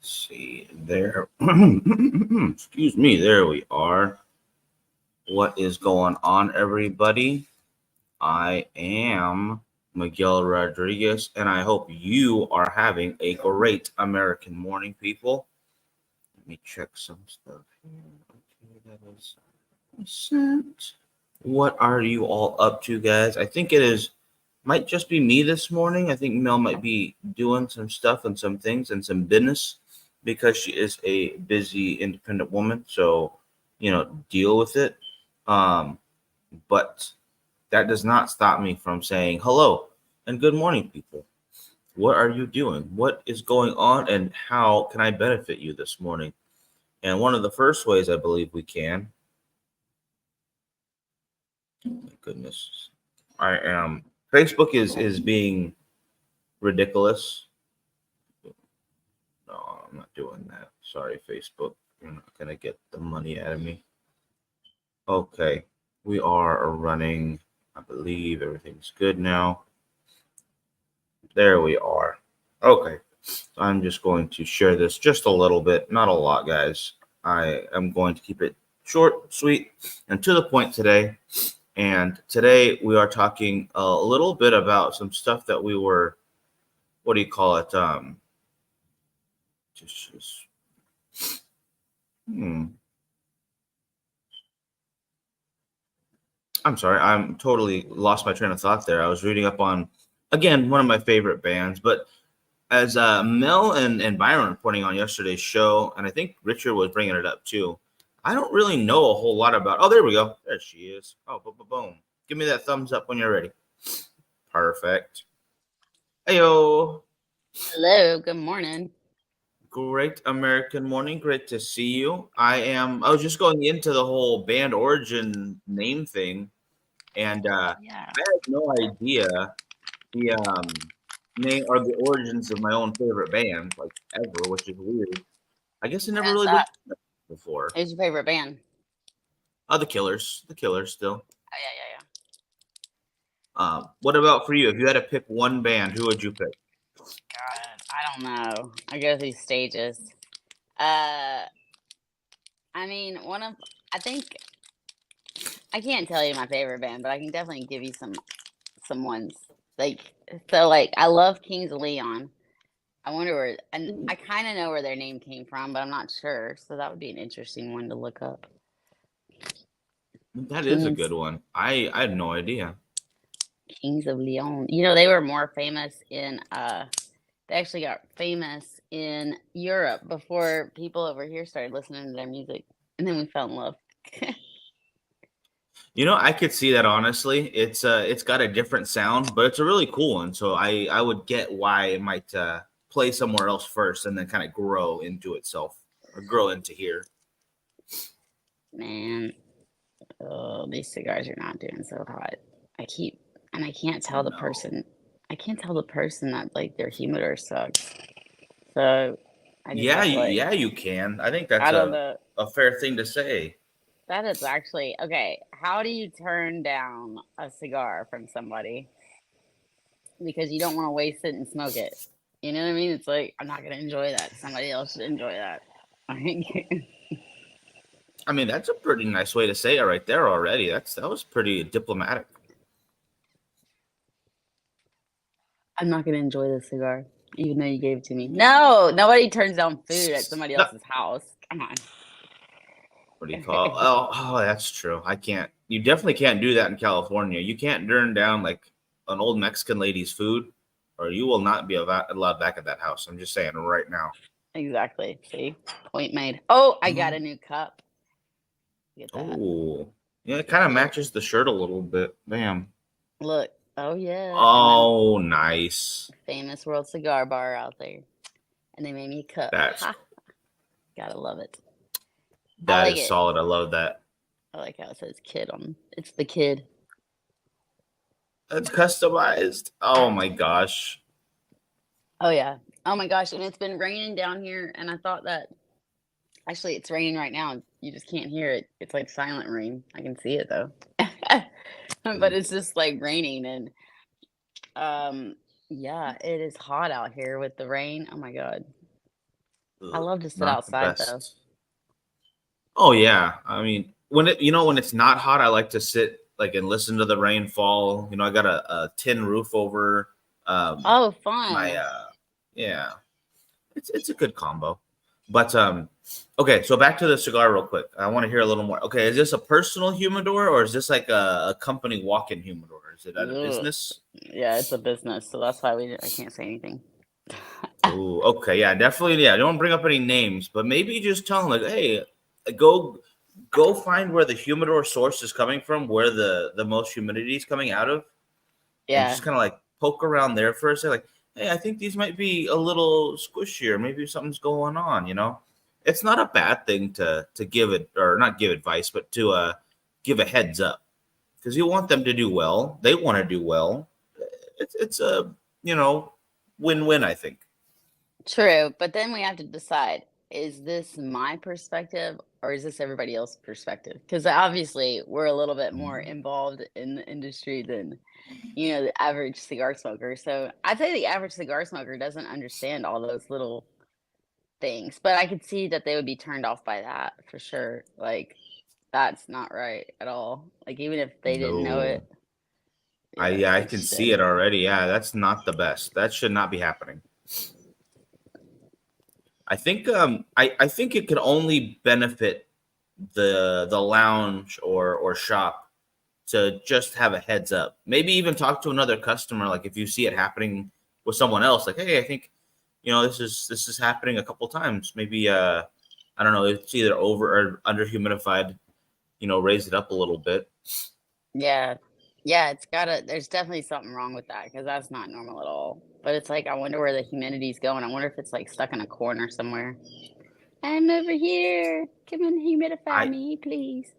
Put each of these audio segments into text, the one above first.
See there. Excuse me. There we are. What is going on, everybody? I am Miguel Rodriguez, and I hope you are having a great American morning, people. Let me check some stuff here. Okay, that is sent. What are you all up to, guys? I think it is might just be me this morning. I think Mel might be doing some stuff and some things and some business because she is a busy independent woman. So, deal with it. Um, but that does not stop me from saying hello and good morning, people. What are you doing? What is going on? And how can I benefit you this morning? And one of the first ways I believe we can, oh my goodness, I am, Facebook is being ridiculous. No, I'm not doing that. Sorry, Facebook. You're not going to get the money out of me. Okay. We are running. I believe everything's good now. There we are. Okay. I'm just going to share this just a little bit. Not a lot, guys. I am going to keep it short, sweet, and to the point today. And today we are talking a little bit about some stuff that we were, what do you call it? Just hmm. I'm sorry, I'm totally lost my train of thought there. I was reading up on, again, one of my favorite bands, but as Mel and Byron were pointing on yesterday's show, and I think Richard was bringing it up too, I don't really know a whole lot about. Oh, there we go. There she is. Oh, boom. Give me that thumbs up when you're ready. Perfect. Heyo. Hello, good morning. Great American morning. Great to see you. I was just going into the whole band origin name thing, and Yeah. I had no idea the name or the origins of my own favorite band, like ever, which is weird. I guess I never What's really that? looked at that before. Who's your favorite band? Oh, the Killers still. Oh, yeah, What about for you? If you had to pick one band, who would you pick? God, I don't know. I go through stages. Uh, I mean, I think, I can't tell you my favorite band, but I can definitely give you some ones. Like, I love Kings of Leon. I wonder and I kind of know where their name came from, but I'm not sure. So that would be an interesting one to look up. That is a Kings, good one. I had no idea. Kings of Leon. You know, they were more famous they actually got famous in Europe before people over here started listening to their music, and then we fell in love. I could see that honestly. It's got a different sound, but it's a really cool one. So I would get why it might play somewhere else first and then kind of grow into itself or grow into here. Man, oh, these cigars are not doing so hot. I keep and Oh no. I can't tell the person that like their humidor sucks. So I just Yeah, have to like yeah, you can. I think that's I don't know. a fair thing to say. That is actually okay. How do you turn down a cigar from somebody because you don't want to waste it and smoke it? You know what I mean? It's like I'm not gonna enjoy that. Somebody else should enjoy that. I mean, that's a pretty nice way to say it right there already. That was pretty diplomatic. I'm not gonna enjoy this cigar, even though you gave it to me. No, nobody turns down food at somebody No, else's house. Come on. what do you call? Oh, that's true. I can't. You definitely can't do that in California. You can't turn down like an old Mexican lady's food, or you will not be allowed back at that house. I'm just saying right now. Exactly. See, point made. Oh, I got Mhm. a new cup. Get that. Oh, yeah, it kind of Look, matches the shirt a little bit. Bam. look. Oh yeah, and then Oh, nice. famous World Cigar Bar out there, and they made me a cup. That's Ha! Gotta love it. I that like is it. solid. I love that. I like how it says "kid" on. It's the kid. That's customized. Oh my gosh. Oh yeah. Oh my gosh, and it's been raining down here, and I thought that actually it's raining right now. You just can't hear it. It's like silent rain. I can see it though. But it's just like raining and um yeah, it is hot out here with the rain. Oh my god. I Ugh, love to sit not the outside though. best. Oh yeah, I mean, when when it's not hot, I like to sit like and listen to the rain fall. I got a tin roof over um Oh, my fun. yeah, it's a good combo. But okay, so back to the cigar real quick. I want to hear a little more. Okay, is this a personal humidor or is this like a company walk-in humidor? Is it at a Ugh. business? Yeah, it's a business, so that's why I can't say anything. Ooh, okay, yeah, definitely. Yeah, don't bring up any names, but maybe just tell them like, hey, go find where the humidor source is coming from, where the most humidity is coming out of, and Yeah, just kind of like poke around there for a second. Like, hey, I think these might be a little squishier. Maybe something's going on. It's not a bad thing to give it or not give advice, but to give a heads up because you want them to do well. They want to do well. It's a you know win-win, I think. true. But then we have to decide, is this my perspective or is this everybody else's perspective? Because obviously we're a little bit more involved in the industry than, the average cigar smoker. So I'd say the average cigar smoker doesn't understand all those little things, but I could see that they would be turned off by that for sure. Like, that's not right at all. Like, even if they didn't know No, it, yeah, I they can see should. it already. Yeah, that's not the best. That should not be happening. I think it could only benefit the lounge or shop to just have a heads up. Maybe even talk to another customer. Like if you see it happening with someone else, like, hey, I think this is happening a couple times. Maybe I don't know, it's either over or under humidified. Raise it up a little bit. Yeah. Yeah, there's definitely something wrong with that because that's not normal at all. But it's like, I wonder where the humidity's going. I wonder if it's like stuck in a corner somewhere. I'm over here. Come and humidify I me, please.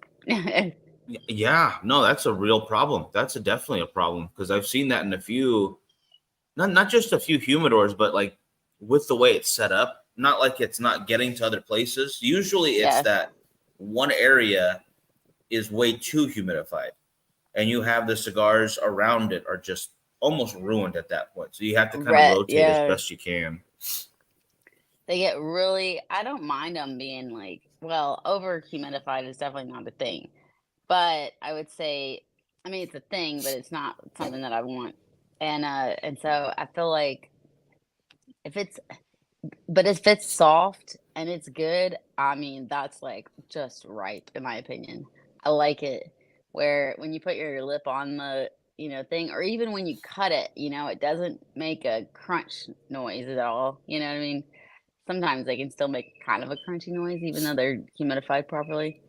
Yeah, no, that's a real problem. That's definitely a problem because I've seen that in a few, not just a few humidors, but like with the way it's set up, not like it's not getting to other places. Usually it's Yeah. that one area is way too humidified and you have the cigars around it are just almost ruined at that point. So you have to kind of Red. rotate as Yeah. best you can. They get really, I don't mind them being like, well, over humidified is definitely not a thing. But I would say, I mean, it's a thing, but it's not something that I want. And so I feel like if it's but if it's soft and it's good, I mean, that's like just right in my opinion. I like it where when you put your lip on the, thing, or even when you cut it, it doesn't make a crunch noise at all. You know what I mean? Sometimes they can still make kind of a crunchy noise even though they're humidified properly.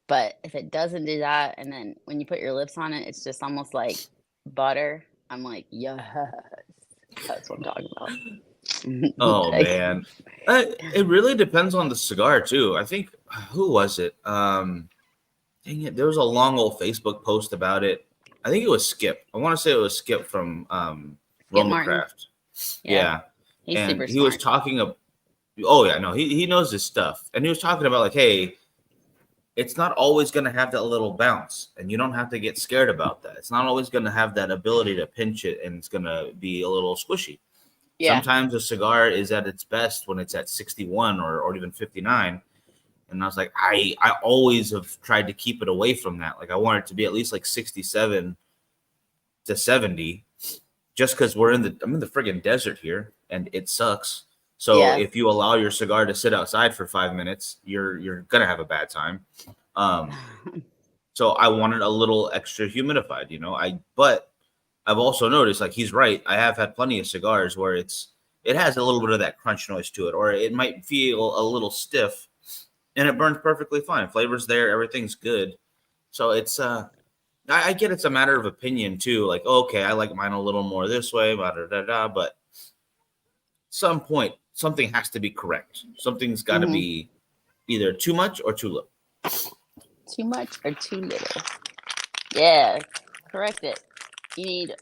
But if it doesn't do that, and then when you put your lips on it, it's just almost like butter. I'm like, yes, that's what I'm talking about. Oh Like, man, it really depends on the cigar too. I think who was it? Dang it, there was a long old Facebook post about it. I think it was Skip. I want to say it was Skip from Skip Martin. Romacraft. Yeah, Yeah, he's and super he was smart. talking of. Oh yeah, no, he knows his stuff, and he was talking about like, hey, it's not always going to have that little bounce, and you don't have to get scared about that. It's not always going to have that ability to pinch it, and it's going to be a little squishy. Yeah. Sometimes a cigar is at its best when it's at 61 or even 59. And I was like, I always have tried to keep it away from that. Like I want it to be at least like 67 to 70, just because I'm in the friggin' desert here and it sucks. So Yeah. if you allow your cigar to sit outside for 5 minutes, you're gonna have a bad time. Um, so I wanted a little extra humidified, but I've also noticed like he's right. I have had plenty of cigars where it has a little bit of that crunch noise to it, or it might feel a little stiff and it burns perfectly fine. Flavor's there, everything's good. So it's I get it's a matter of opinion too. Like, okay, I like mine a little more this way, blah, da, da, da, but some point something has to be correct. Something's got to Hmm. be either too much or too little. Too much or too little? Yeah, correct it. You need,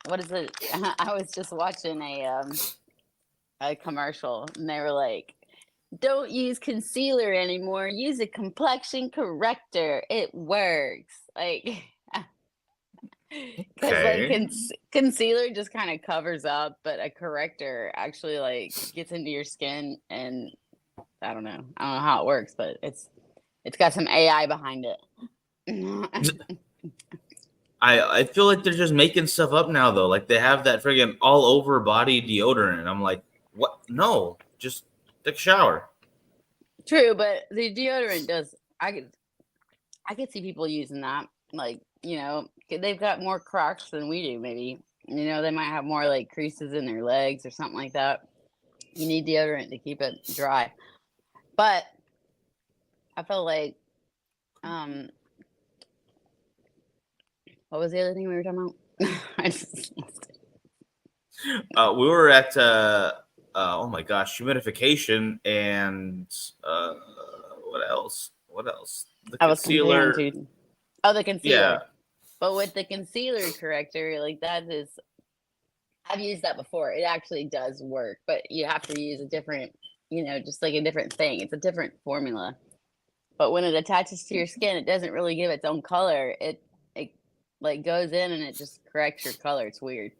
what is it? I was just watching a commercial and they were like, don't use concealer anymore. Use a complexion corrector. It works. Like, because like Okay. concealer just kind of covers up, but a corrector actually like gets into your skin and I don't know. I don't know how it works, but it's got some AI behind it. I feel like they're just making stuff up now though. Like they have that friggin' all over body deodorant, and I'm like, what? No, just take a shower. True, but the deodorant does. I could see people using that. Like, they've got more cracks than we do. Maybe they might have more like creases in their legs or something like that. You need deodorant to keep it dry. But I feel like, what was the other thing we were talking about? I just lost it. We were at oh my gosh, humidification and what else? What else? The I was comparing concealer. to the concealer. Yeah. But with the concealer corrector, like that is, I've used that before. It actually does work, but you have to use a different, just like a different thing. It's a different formula. But when it attaches to your skin, it doesn't really give its own color. It like goes in and it just corrects your color. It's weird.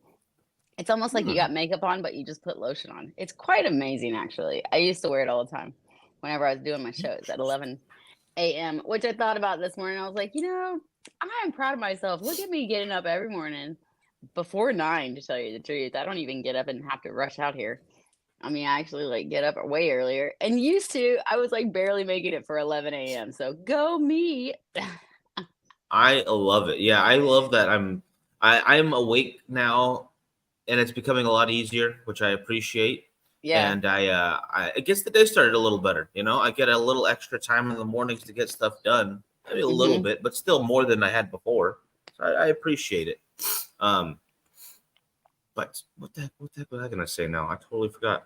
It's almost like you got makeup on, but you just put lotion on. It's quite amazing, actually. I used to wear it all the time whenever I was doing my shows at 11 a.m., which I thought about this morning. I was like, I'm proud of myself. Look at me getting up every morning before 9, to tell you the truth. I don't even get up and have to rush out here. I mean, I actually like get up way earlier, and used to, I was like barely making it for 11 a.m. So go me. I love it. Yeah, I love that I'm awake now, and it's becoming a lot easier, which I appreciate. Yeah. And I guess the day started a little better. I get a little extra time in the mornings to get stuff done. Maybe a little bit, but still more than I had before. So I appreciate it. But what the heck was I gonna say now? I totally forgot.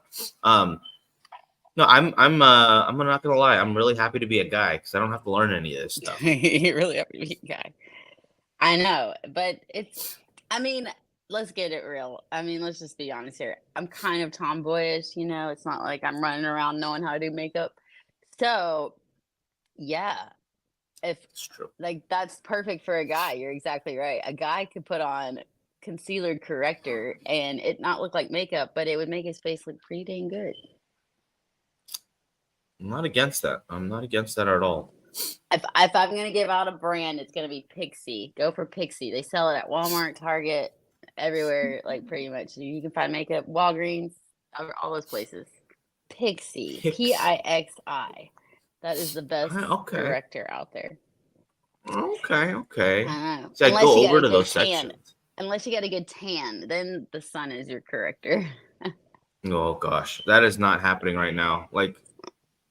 No, I'm not gonna lie. I'm really happy to be a guy because I don't have to learn any of this stuff. You really have to be a guy. I know, but let's get it real. I mean, let's just be honest here. I'm kind of tomboyish, It's not like I'm running around knowing how to do makeup. So, yeah, if It's true. like that's perfect for a guy. You're exactly right. A guy could put on concealer corrector and it not look like makeup, but it would make his face look pretty dang good. I'm not against that. I'm not against that at all. If I'm gonna give out a brand, it's gonna be Pixi. Go for Pixi. They sell it at Walmart, Target, everywhere. Like pretty much, you can find makeup, Walgreens, all those places. Pixi, Pixi. That is the best corrector out there. Okay. I know. So I go over to those sections. Unless you got a good tan, then the sun is your corrector. Oh gosh, that is not happening right now. Like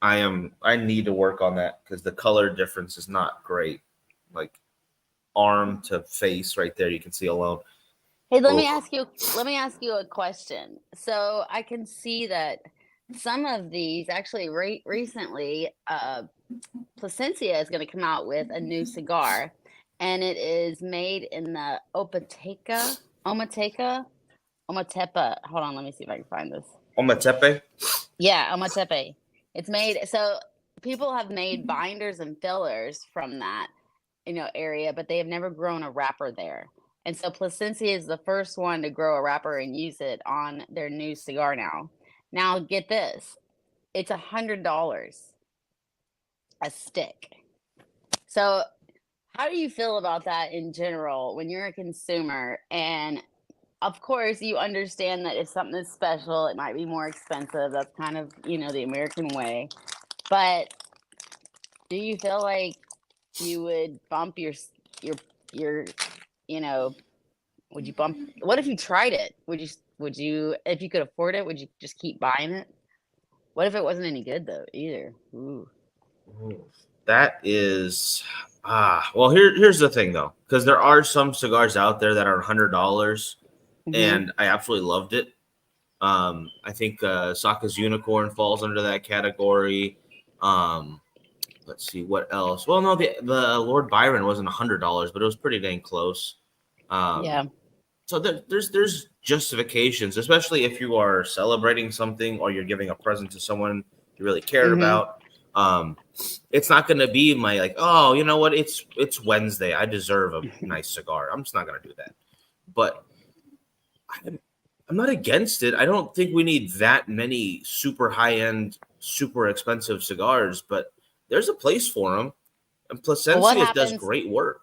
I need to work on that because the color difference is not great. Like arm to face right there, you can see alone. Hey, let me ask you a question. So I can see that some of these actually recently, Plasencia is going to come out with a new cigar, and it is made in the Omatepa. Hold on, let me see if I can find this. Ometepe? Yeah, Ometepe. It's made, so people have made binders and fillers from that, area, but they have never grown a wrapper there. And so Plasencia is the first one to grow a wrapper and use it on their new cigar now. Now, get this. It's $100 a stick. So how do you feel about that in general when you're a consumer? And of course, you understand that if something is special, it might be more expensive. That's kind of, the American way. But do you feel like you would bump your would you bump? What if you tried it? Would you, if you could afford it, would you just keep buying it? What if it wasn't any good though, either? Ooh. That is, well, here's the thing though, because there are some cigars out there that are $100, and I absolutely loved it. I think Saka's Unicorn falls under that category. Let's see what else. Well, no, the Lord Byron wasn't $100, but it was pretty dang close. Yeah. So there's justifications, especially if you are celebrating something or you're giving a present to someone you really cared about. It's not going to be my like, oh, you know what? It's Wednesday. I deserve a nice cigar. I'm just not going to do that. But I'm not against it. I don't think we need that many super high-end, super expensive cigars, but there's a place for them. And But what Plasencia does happens? great work.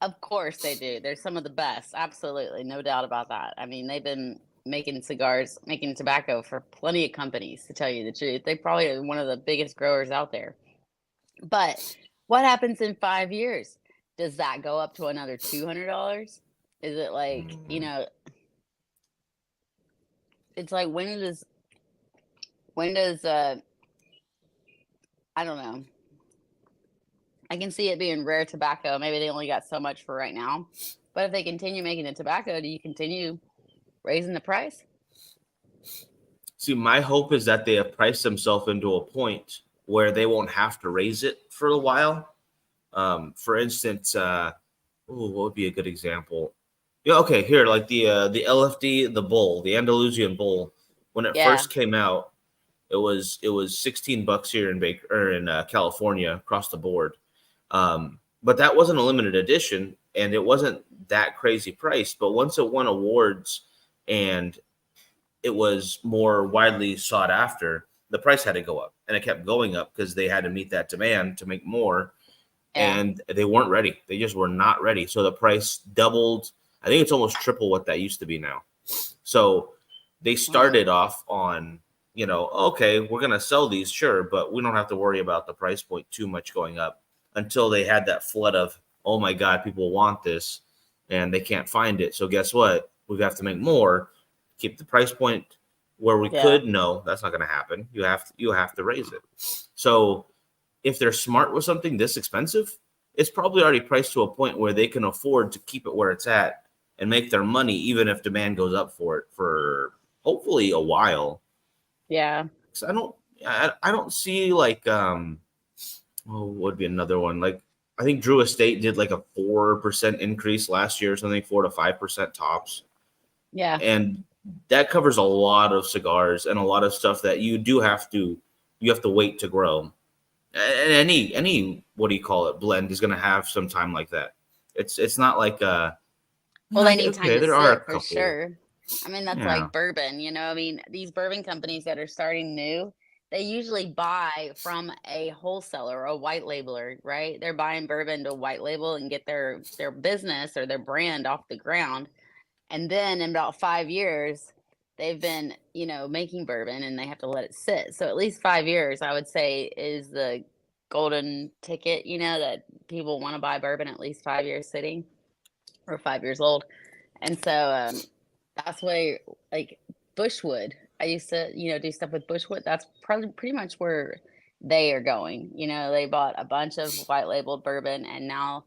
Of course they do. They're some of the best. Absolutely. No doubt about that. I mean, they've been making cigars, making tobacco for plenty of companies, to tell you the truth. They probably are one of the biggest growers out there. But what happens in 5 years? Does that go up to another $200? Is it like, it's like when does I don't know. I can see it being rare tobacco. Maybe they only got so much for right now. But if they continue making the tobacco, do you continue raising the price? See, my hope is that they have priced themselves into a point where they won't have to raise it for a while. For instance, what would be a good example? Yeah, okay, here, like the LFD, the Bull, the Andalusian Bull, when it first came out, it was $16 here in California across the board. But that wasn't a limited edition, and it wasn't that crazy price. But once it won awards and it was more widely sought after, the price had to go up, and it kept going up because they had to meet that demand to make more. Yeah. And they weren't ready. They just were not ready. So the price doubled. I think it's almost triple what that used to be now. So they started off on, okay, we're going to sell these, sure, but we don't have to worry about the price point too much going up, until they had that flood of, oh my God, people want this and they can't find it. So guess what? We have to make more, keep the price point where we could. No, that's not going to happen. You have to raise it. So if they're smart with something this expensive, it's probably already priced to a point where they can afford to keep it where it's at and make their money, even if demand goes up for it for hopefully a while. Yeah. So I don't see like, what would be another one? Like, I think Drew Estate did like a 4% increase last year, something 4 to 5% tops. Yeah. And that covers a lot of cigars and a lot of stuff that you have to wait to grow. And any what do you call it, blend is going to have some time like that. It's not like they need time to there are a sit for couple. sure. I mean, that's like bourbon, I mean, these bourbon companies that are starting new, they usually buy from a wholesaler, a white labeler, right? They're buying bourbon to white label and get their business or their brand off the ground. And then in about 5 years, they've been, making bourbon, and they have to let it sit. So at least 5 years, I would say, is the golden ticket, that people want to buy bourbon at least 5 years sitting or 5 years old. And so that's why, like Bushwood, I used to, do stuff with Bushwood. That's probably pretty much where they are going. They bought a bunch of white labeled bourbon, and now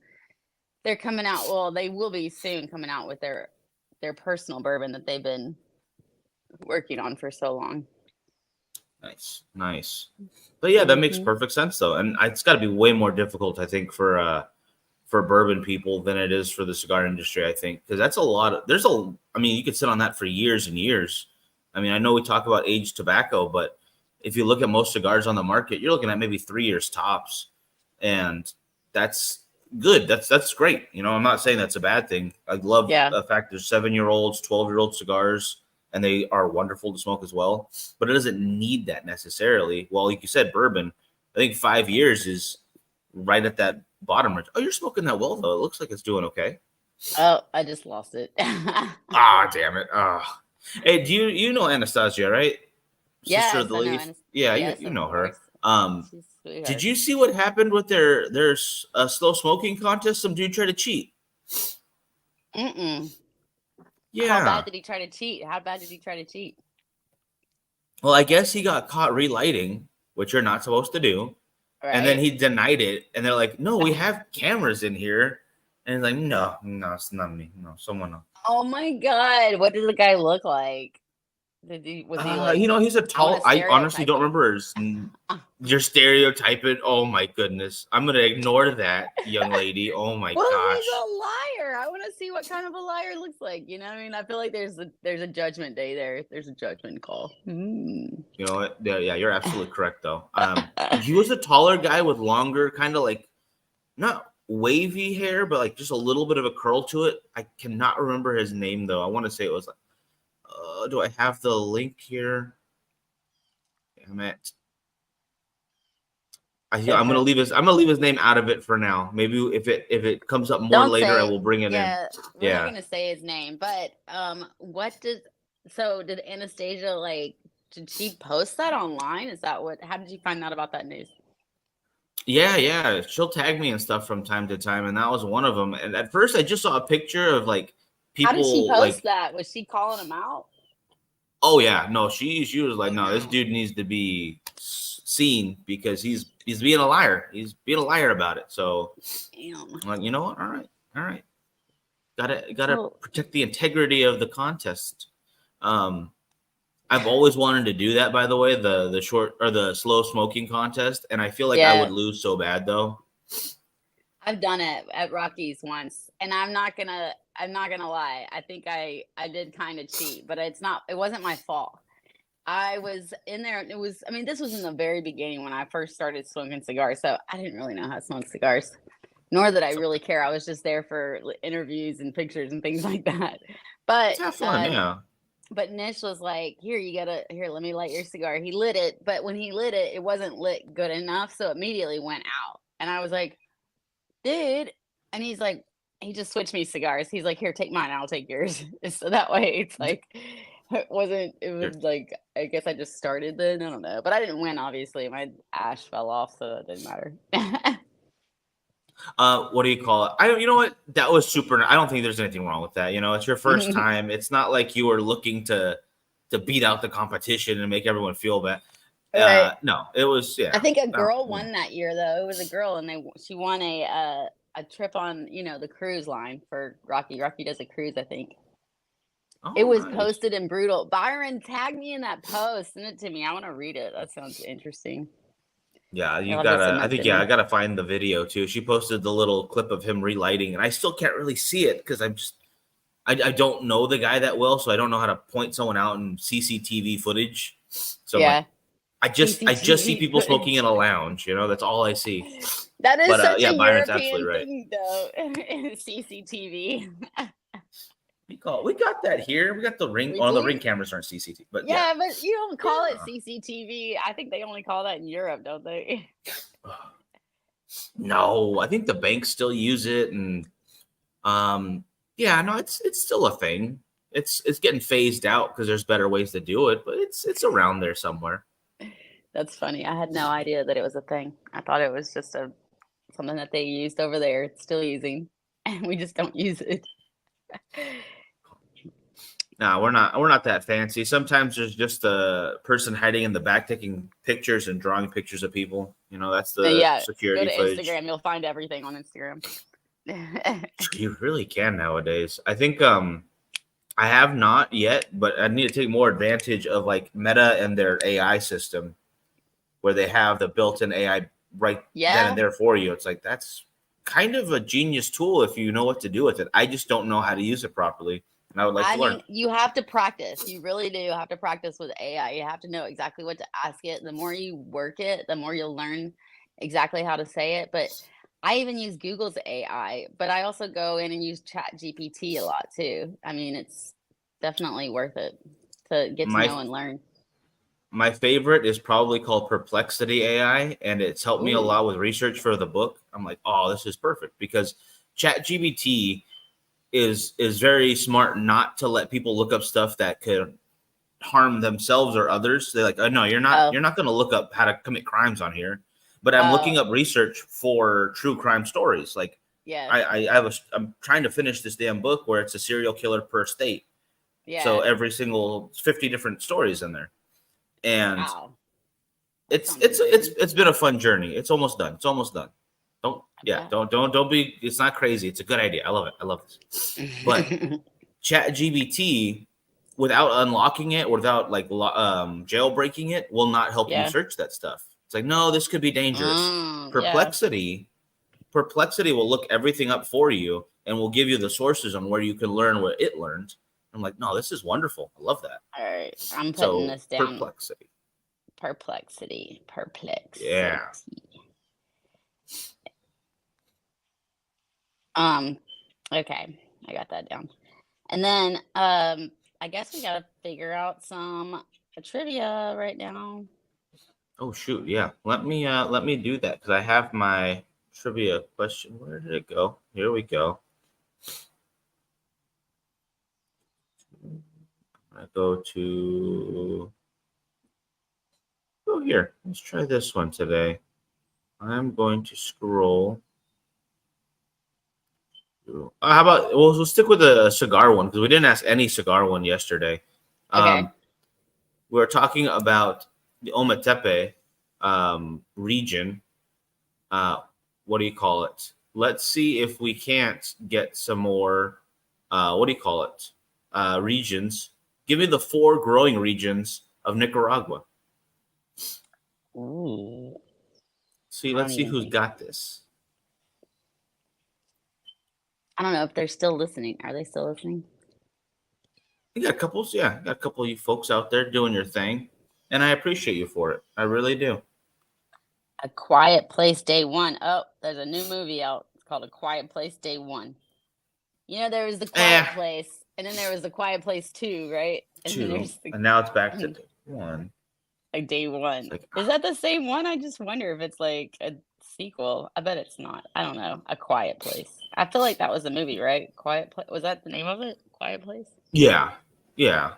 they're coming out. Well, they will be soon coming out with their personal bourbon that they've been working on for so long. Nice. But yeah, that makes perfect sense though. And it's got to be way more difficult, I think, for bourbon people than it is for the cigar industry, I think, because that's a lot of, I mean, you could sit on that for years and years. I mean, I know we talk about aged tobacco, but if you look at most cigars on the market, you're looking at maybe 3 years tops. And that's good. That's great. I'm not saying that's a bad thing. I love the fact there's 7-year-olds, 12-year-old cigars, and they are wonderful to smoke as well. But it doesn't need that necessarily. Well, like you said, bourbon, I think 5 years is right at that bottom range. Oh, you're smoking that well, though. It looks like it's doing okay. Oh, I just lost it. Damn it. Hey, do you know Anastasia, right? Yes, Sister of the Leaf. Yeah, yes, you know her. She's did you see what happened with their slow smoking contest? Some dude tried to cheat. Yeah. How bad did he try to cheat? Well, I guess he got caught relighting, which you're not supposed to do. Right. And then he denied it. And they're like, no, we have cameras in here. And he's like, no, it's not me. No, someone else. Oh my God. What did the guy look like? Was he like, he's a tall, I honestly don't remember your stereotyping. Oh my goodness. I'm going to ignore that, young lady. Oh my gosh. He's a liar. I want to see what kind of a liar looks like. You know what I mean? I feel like there's a judgment day there. There's a judgment call. You know what? Yeah, you're absolutely correct though. He was a taller guy with longer, kind of like, not wavy hair, but like just a little bit of a curl to it. I cannot remember his name though. I want to say it was like, Do I have the link here? Damn it. I'm gonna leave his name out of it for now. Maybe if it comes up more Don't later, I say. will bring it in. Yeah, we're not Yeah. gonna say his name, but did Anastasia like? Did she post that online? Is that what? How did you find out about that news? Yeah. She'll tag me and stuff from time to time, and that was one of them. And at first, I just saw a picture of like How did she people post like, that? Was she calling him out? oh yeah, no, she was like, Oh no, this no. dude needs to be seen because he's being a liar. He's being a liar about it. So Damn. I'm like, you know what? All right, gotta So protect the integrity of the contest. I've always wanted to do that, by the way, the short or the slow smoking contest, and I feel like I would yeah, lose so bad though. I've done it at Rockies once, and I'm not gonna lie. I think I did kind of cheat, but it wasn't my fault. I was in there. It was, I mean, this was in the very beginning when I first started smoking cigars. So I didn't really know how to smoke cigars, nor did I So really care. I was just there for interviews and pictures and things like that. let's But, have fun, uh, yeah. but Nish was like, here, let me light your cigar. He lit it, but when he lit it, it wasn't lit good enough. So it immediately went out. And I was like, dude. And he just switched me cigars. He's like, here, take mine. I'll take yours. So that way it's like, it Here. was like, I guess I just started then. I don't know. But I didn't win, obviously. My ash fell off, so it didn't matter. What do you call it? I don't. You know what? That was super. I don't think there's anything wrong with that. You know, it's your first time. It's not like you were looking to beat out the competition and make everyone feel bad. Right. No, it was I think a no, girl won that year, though. It was a girl, and she won a trip on the cruise line for Rocky. Rocky does a cruise, I think. It oh, was nice. posted in Brutal. Byron, tag me in that post. Send it to me. I want to read it. That sounds interesting. Yeah, you You'll have to gotta. send I that think to I me. gotta find the video too. She posted the little clip of him relighting, and I still can't really see it because I don't know the guy that well, so I don't know how to point someone out in CCTV footage. So I'm like, Yeah, I just see CCTV people smoking in footage. a lounge. You know, that's all I see. That is But such a yeah, Byron's absolutely European right. thing, though. CCTV. We got that here. We got the ring. We Oh, the do? ring cameras aren't CCTV, but yeah, Yeah, but you don't call it yeah. CCTV. I think they only call that in Europe, don't they? No, I think the banks still use it, and yeah, no, it's still a thing. It's getting phased out because there's better ways to do it, but it's around there somewhere. That's funny. I had no idea that it was a thing. I thought it was just something that they used over there. It's still using, and we just don't use it. No, we're not that fancy. Sometimes there's just a person hiding in the back taking pictures and drawing pictures of people. You know, that's the Yeah, go security to footage. Instagram. You'll find everything on Instagram. You really can nowadays. I think I have not yet, but I need to take more advantage of like Meta and their AI system where they have the built-in AI right then and Yeah, there for you. It's like that's kind of a genius tool if you know what to do with it. I just don't know how to use it properly, and I would like I to learn. mean, you have to practice. You really do have to practice with AI. You have to know exactly what to ask it. The more you work it, the more you'll learn exactly how to say it. But I even use Google's AI, but I also go in and use Chat GPT a lot too. I mean, it's definitely worth it to get to My know and learn. my favorite is probably called Perplexity AI, and it's helped me a Ooh, lot with research for the book. I'm like, oh, this is perfect because ChatGPT is very smart not to let people look up stuff that could harm themselves or others. They're like, oh no, oh, you're not going to look up how to commit crimes on here. But I'm looking oh, up research for true crime stories. Like yeah, I'm trying to finish this damn book where it's a serial killer per state. So yeah. every single 50 different stories in there, and Wow, that sounds amazing. it's been a fun journey. It's almost done. It's almost done. I bet. Don't be. It's not crazy. It's a good idea. I love it. I love this. But Chat GBT, without unlocking it, without like jailbreaking it, will not help you Yeah. search that stuff. It's like, no, this could be dangerous. Yeah. Perplexity will look everything up for you and will give you the sources on where you can learn what it learned. I'm like, no, this is wonderful. I love that. All right. I'm putting So this down. Perplexity, Perplexity. Perplexity. yeah. Okay. I got that down. And then I guess we gotta figure out some trivia right now. Oh shoot, yeah. Let me do that because I have my trivia question. Where did it go? Here we go. I go to here. Let's try this one today. I'm going to scroll. How about we'll stick with the cigar one because we didn't ask any cigar one yesterday. Okay. We were talking about the Ometepe region. What do you call it? Let's see if we can't get some more. What do you call it? Regions. Give me the 4 growing regions of Nicaragua. Ooh. See, I let's don't see even who's think. got this. I don't know if they're still listening. Are they still listening? You got couples, yeah. You got a couple of you folks out there doing your thing, and I appreciate you for it. I really do. A Quiet Place Day One. Oh, there's a new movie out. It's called A Quiet Place Day One. You know, there was The Quiet Place, and then there was The Quiet Place 2, right? And then 2, there's and now it's back to 1. like Day One. Like, Is that the same one? I just wonder if it's like a sequel. I bet it's not. I don't know. A Quiet Place. I feel like that was the movie, right? Quiet Place. Was that the name of it? Quiet Place. yeah, yeah.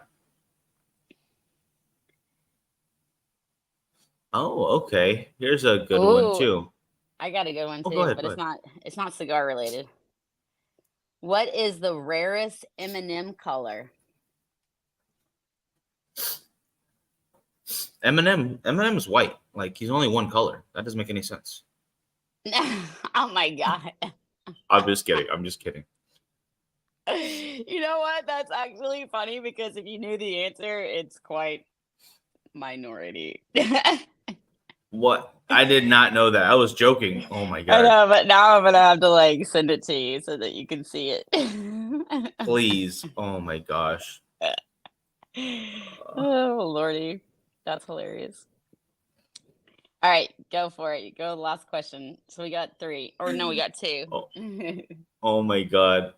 Oh, okay. Here's a good one too. I got a good one too, go ahead, but go ahead. it's not cigar related. What is the rarest M&M color? Eminem is white. Like he's only one color. That doesn't make any sense. Oh my god. I'm just kidding. I'm just kidding. You know what? That's actually funny because if you knew the answer, it's quite minority. What? I did not know that. I was joking. Oh my I god. know, but now I'm gonna have to like send it to you so that you can see it. Please. Oh my gosh. Oh lordy, that's hilarious. All right, go for it. Go to the last question. So we got 3, or no, we got 2. Oh my god.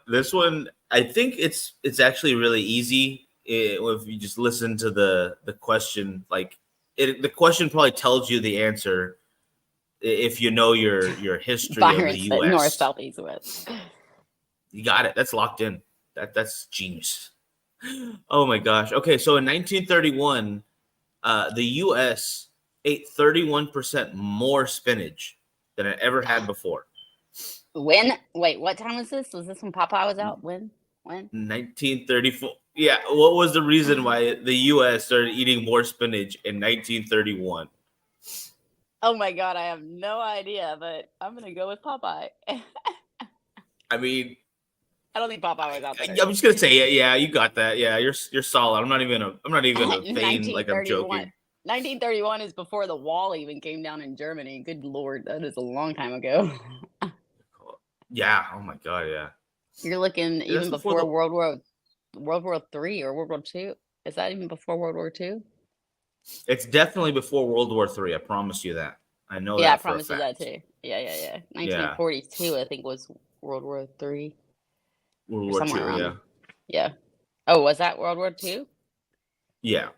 This one, I think it's actually really easy if you just listen to the question. Like the question probably tells you the answer if you know your history of the U.S. North, South, East, West. You got it. That's locked in. That's genius. Oh my gosh. Okay, so in 1931, the U.S. ate 31% more spinach than it ever had before. When? Wait, what time was this? Was this when Popeye was out? When? 1934. Yeah. What was the reason why the U.S. started eating more spinach in 1931? Oh my god, I have no idea, but I'm gonna go with Popeye. I mean, I don't think Popeye was out there. I'm just gonna say, yeah, you got that. Yeah, you're solid. I'm not even gonna feign like I'm joking. 1931 is before the wall even came down in Germany. Good lord, that is a long time ago. Yeah. Oh my god. Yeah. You're looking even before World War III or World War II. Is that even before World War II? It's definitely before World War III. I promise you that. I know that. Yeah, I promise you that too. Yeah. 1942, yeah. I think, was World War III. World War II. Yeah. Yeah. Oh, was that World War II? Yeah.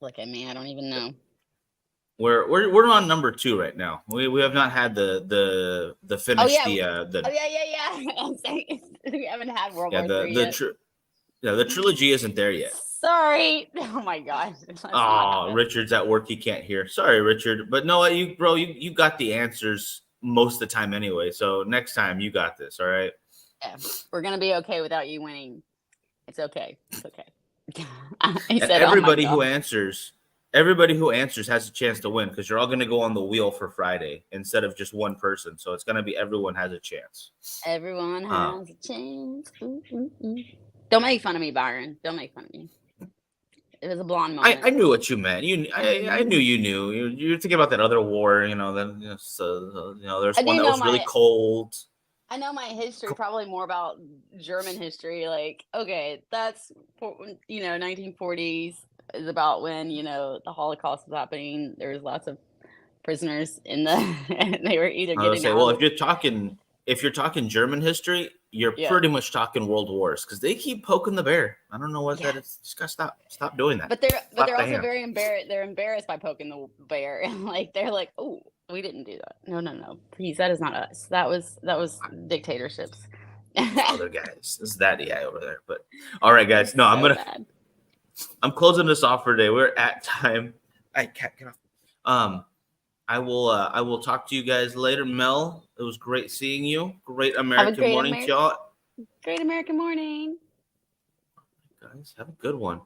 Look at me. I don't even know. We're on number 2 right now. We have not had the finish. I'm saying we haven't had World War III yet. The trilogy isn't there yet. Sorry. Oh my gosh. Oh, Richard's at work. He can't hear. Sorry, Richard. But no, you got the answers most of the time anyway. So next time you got this. All right. Yeah, we're gonna be okay without you winning. It's okay. It's okay. And everybody who answers has a chance to win because you're all going to go on the wheel for Friday instead of just one person. So it's going to be everyone has a chance. Everyone has a chance. Don't make fun of me, Byron. Don't make fun of me. It was a blonde moment. I knew what you meant. I knew you knew. You're thinking about that other war. There's one that was really cold. I know my history, probably more about German history. Like, okay, that's 1940s is about when the Holocaust was happening. There was lots of prisoners in the. And they were either getting out. Well, if you're talking German history, you're Yeah. pretty much talking world wars because they keep poking the bear. I don't know what Yeah. that is. Just gotta stop doing that. But they're Slap the also hand. very embarrassed. They're embarrassed by poking the bear, and like they're like, "Oh, we didn't do that. No, please, that is not us. That was dictatorships." Other guys. This is that guy over there. But all right, guys. No, So bad. I'm closing this off for today. We're at time. I can't get off. I will talk to you guys later. Mel, it was great seeing you. Great American morning to y'all. Great American morning. Guys, have a good one.